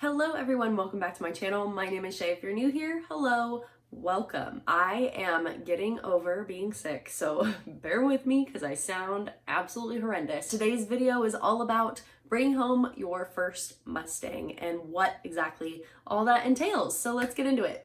Hello everyone, welcome back to my channel. My name is Shay. If you're new here, hello, welcome. I am getting over being sick, so bear with me because I sound absolutely horrendous. Today's video is all about bringing home your first Mustang and what exactly all that entails. So let's get into it.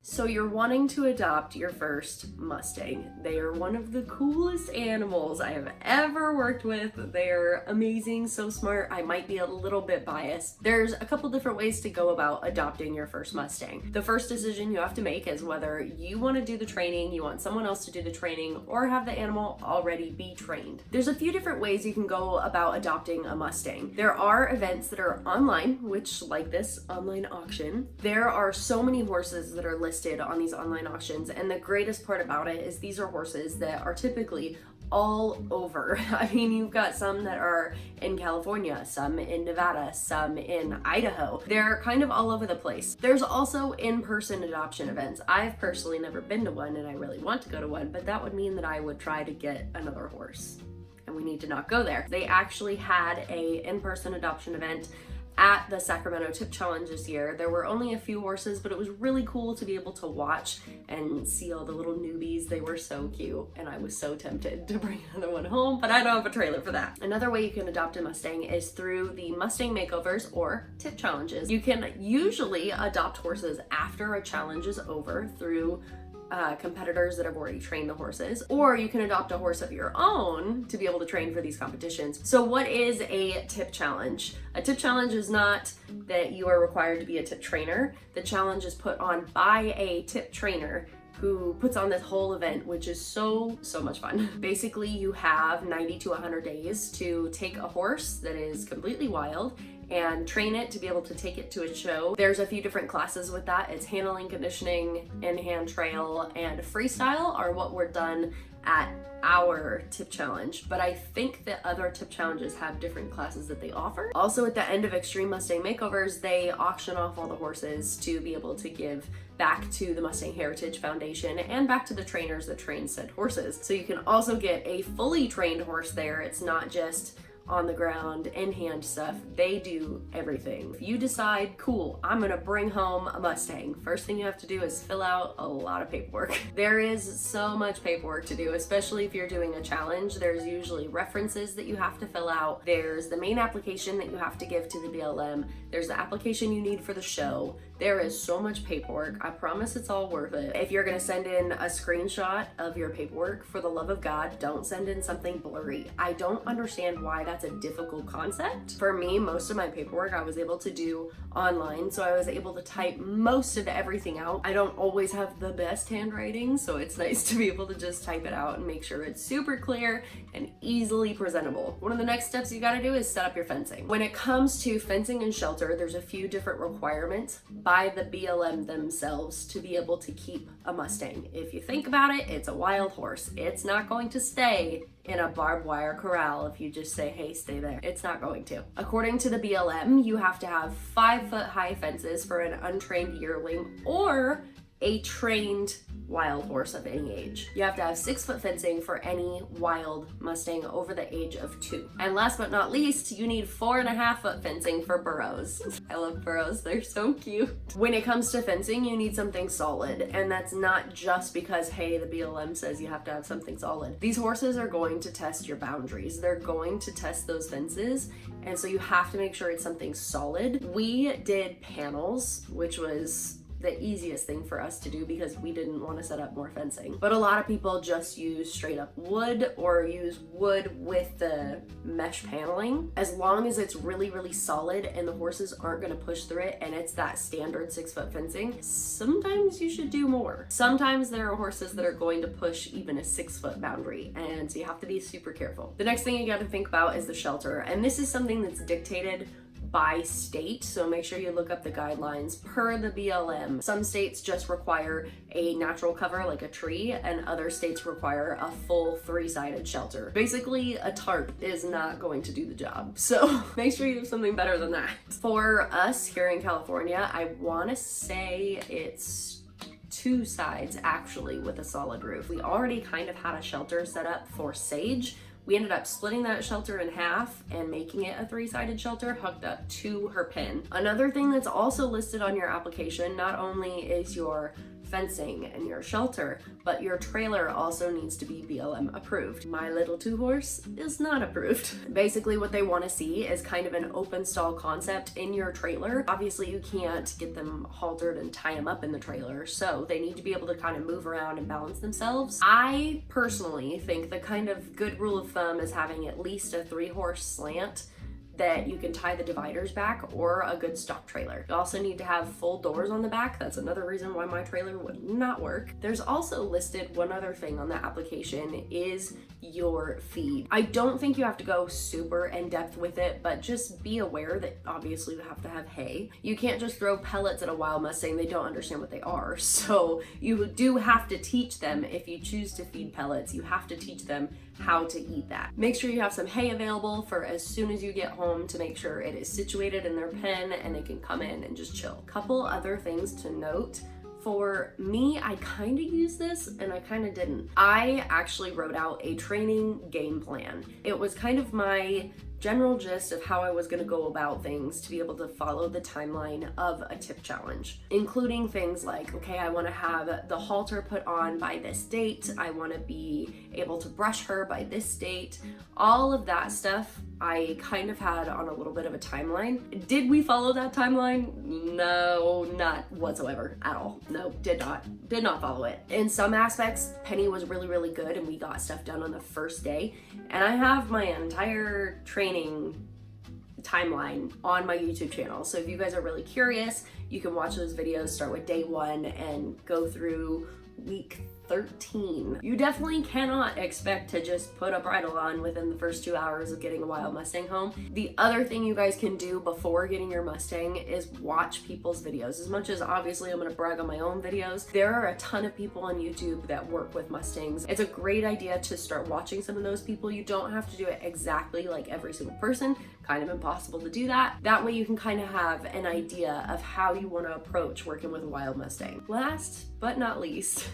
So you're wanting to adopt your first Mustang. They are one of the coolest animals I have ever worked with. They're amazing, so smart. I might be a little bit biased. There's a couple different ways to go about adopting your first Mustang. The first decision you have to make is whether you want to do the training, you want someone else to do the training, or have the animal already be trained. There's a few different ways you can go about adopting a Mustang. There are events that are online, which like this online auction. There are so many horses that are listed on these online auctions, and the greatest part about it is these are horses that are typically all over. I mean, you've got some that are in California, some in Nevada, some in Idaho. They're kind of all over the place. There's also in-person adoption events. I've personally never been to one and I really want to go to one, but that would mean that I would try to get another horse, and we need to not go there. They actually had a in-person adoption event at the Sacramento Tip Challenge this year. There were only a few horses, but it was really cool to be able to watch and see all the little newbies. They were so cute, and I was so tempted to bring another one home, but I don't have a trailer for that. Another way you can adopt a Mustang is through the Mustang makeovers or tip challenges. You can usually adopt horses after a challenge is over through competitors that have already trained the horses, or you can adopt a horse of your own to be able to train for these competitions. So what is a tip challenge? A tip challenge is not that you are required to be a tip trainer. The challenge is put on by a tip trainer who puts on this whole event, which is so much fun. Basically, you have 90 to 100 days to take a horse that is completely wild and train it to be able to take it to a show. There's a few different classes with that. It's handling, conditioning, in-hand trail, and freestyle are what were done at our tip challenge, but I think that other tip challenges have different classes that they offer. Also, at the end of Extreme Mustang Makeovers, they auction off all the horses to be able to give back to the Mustang Heritage Foundation and back to the trainers that train said horses. So you can also get a fully trained horse there. It's not just on the ground, in-hand stuff. They do everything. If you decide, cool, I'm gonna bring home a Mustang, first thing you have to do is fill out a lot of paperwork. There is so much paperwork to do, especially if you're doing a challenge. There's usually references that you have to fill out. There's the main application that you have to give to the BLM. There's the application you need for the show. There is so much paperwork. I promise it's all worth it. If you're gonna send in a screenshot of your paperwork, for the love of God, don't send in something blurry. I don't understand why that's a difficult concept. For me, most of my paperwork I was able to do online, so I was able to type most of everything out. I don't always have the best handwriting, so it's nice to be able to just type it out and make sure it's super clear and easily presentable. One of the next steps you gotta do is set up your fencing. When it comes to fencing and shelter, there's a few different requirements by the BLM themselves to be able to keep a Mustang. If you think about it, it's a wild horse. It's not going to stay in a barbed wire corral if you just say, hey, stay there. It's not going to. According to the BLM, you have to have 5-foot high fences for an untrained yearling or a trained wild horse of any age. You have to have 6-foot fencing for any wild Mustang over the age of 2. And last but not least, you need 4.5-foot fencing for burros. I love burros, they're so cute. When it comes to fencing, you need something solid, and that's not just because, hey, the BLM says you have to have something solid. These horses are going to test your boundaries. They're going to test those fences, and so you have to make sure it's something solid. We did panels, which was the easiest thing for us to do because we didn't want to set up more fencing. But a lot of people just use straight up wood or use wood with the mesh paneling. As long as it's really solid and the horses aren't going to push through it and it's that standard 6-foot fencing, sometimes you should do more. Sometimes there are horses that are going to push even a 6-foot boundary, and so you have to be super careful. The next thing you got to think about is the shelter, and this is something that's dictated by state, so make sure you look up the guidelines per the BLM. Some states just require a natural cover like a tree, and other states require a full 3-sided shelter. Basically, a tarp is not going to do the job, so make sure you have something better than that. For us here in California, I want to say it's 2 sides actually with a solid roof. We already kind of had a shelter set up for Sage. We ended up splitting that shelter in half and making it a 3-sided shelter hooked up to her pen. Another thing that's also listed on your application, not only is your fencing and your shelter, but your trailer also needs to be BLM approved. My little 2-horse is not approved. Basically what they want to see is kind of an open stall concept in your trailer. Obviously you can't get them haltered and tie them up in the trailer, so they need to be able to kind of move around and balance themselves. I personally think the kind of good rule of thumb is having at least a 3-horse slant that you can tie the dividers back, or a good stock trailer. You also need to have full doors on the back. That's another reason why my trailer would not work. There's also listed one other thing on the application is your feed. I don't think you have to go super in depth with it, but just be aware that obviously you have to have hay. You can't just throw pellets at a wild Mustang. They don't understand what they are. So you do have to teach them, if you choose to feed pellets, you have to teach them how to eat that. Make sure you have some hay available for as soon as you get home to make sure it is situated in their pen and they can come in and just chill. Couple other things to note. For me, I kind of used this and I kind of didn't. I actually wrote out a training game plan. It was kind of my general gist of how I was gonna go about things to be able to follow the timeline of a tip challenge, including things like, okay, I wanna have the halter put on by this date, I wanna be able to brush her by this date, all of that stuff I kind of had on a little bit of a timeline. Did we follow that timeline? No, not whatsoever at all. No, did not follow it. In some aspects, Penny was really, really good and we got stuff done on the first day. And I have my entire training timeline on my YouTube channel. So if you guys are really curious, you can watch those videos, start with day 1 and go through week 13. You definitely cannot expect to just put a bridle on within the first 2 hours of getting a wild Mustang home. The other thing you guys can do before getting your Mustang is watch people's videos. As much as obviously I'm gonna brag on my own videos, there are a ton of people on YouTube that work with Mustangs. It's a great idea to start watching some of those people. You don't have to do it exactly like every single person. Kind of impossible to do that. That way you can kind of have an idea of how you want to approach working with a wild Mustang. Last but not least,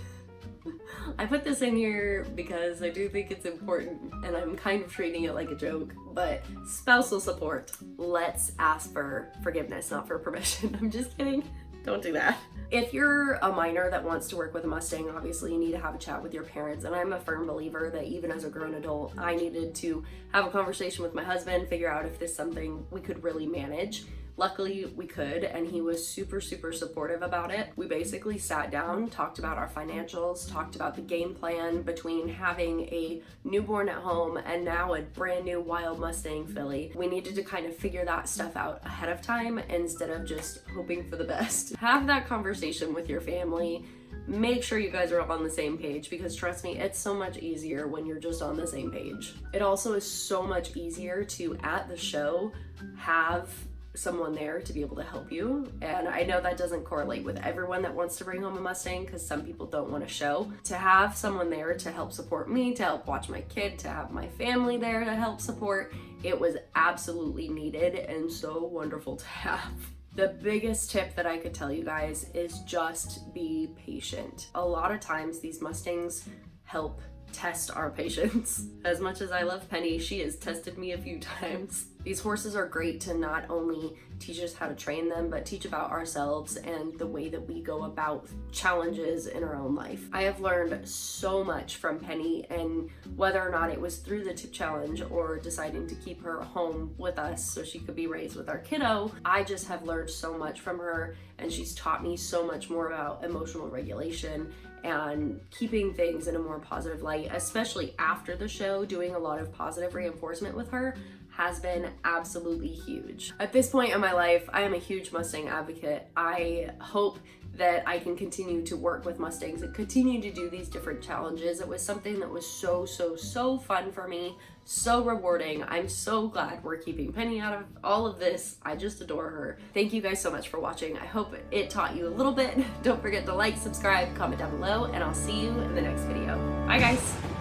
I put this in here because I do think it's important and I'm kind of treating it like a joke, but spousal support. Let's ask for forgiveness, not for permission. I'm just kidding. Don't do that. If you're a minor that wants to work with a Mustang, obviously you need to have a chat with your parents. And I'm a firm believer that even as a grown adult, I needed to have a conversation with my husband, figure out if this is something we could really manage. Luckily we could, and he was super, super supportive about it. We basically sat down, talked about our financials, talked about the game plan between having a newborn at home and now a brand new wild Mustang filly. We needed to kind of figure that stuff out ahead of time instead of just hoping for the best. Have that conversation with your family. Make sure you guys are all on the same page, because trust me, it's so much easier when you're just on the same page. It also is so much easier to, at the show, have someone there to be able to help you. And I know that doesn't correlate with everyone that wants to bring home a Mustang, because some people don't want to show. To have someone there to help support me, to help watch my kid, to have my family there to help support, it was absolutely needed and so wonderful to have. The biggest tip that I could tell you guys is just be patient. A lot of times these Mustangs help test our patience. As much as I love Penny, she has tested me a few times. These horses are great to not only teach us how to train them, but teach about ourselves and the way that we go about challenges in our own life. I have learned so much from Penny, and whether or not it was through the tip challenge or deciding to keep her home with us so she could be raised with our kiddo, I just have learned so much from her, and she's taught me so much more about emotional regulation and keeping things in a more positive light, especially after the show, doing a lot of positive reinforcement with her. has been absolutely huge. At this point in my life, I am a huge Mustang advocate. I hope that I can continue to work with Mustangs and continue to do these different challenges. It was something that was so fun for me, so rewarding. I'm so glad we're keeping Penny out of all of this. I just adore her. Thank you guys so much for watching. I hope it taught you a little bit. Don't forget to like, subscribe, comment down below, and I'll see you in the next video. Bye guys.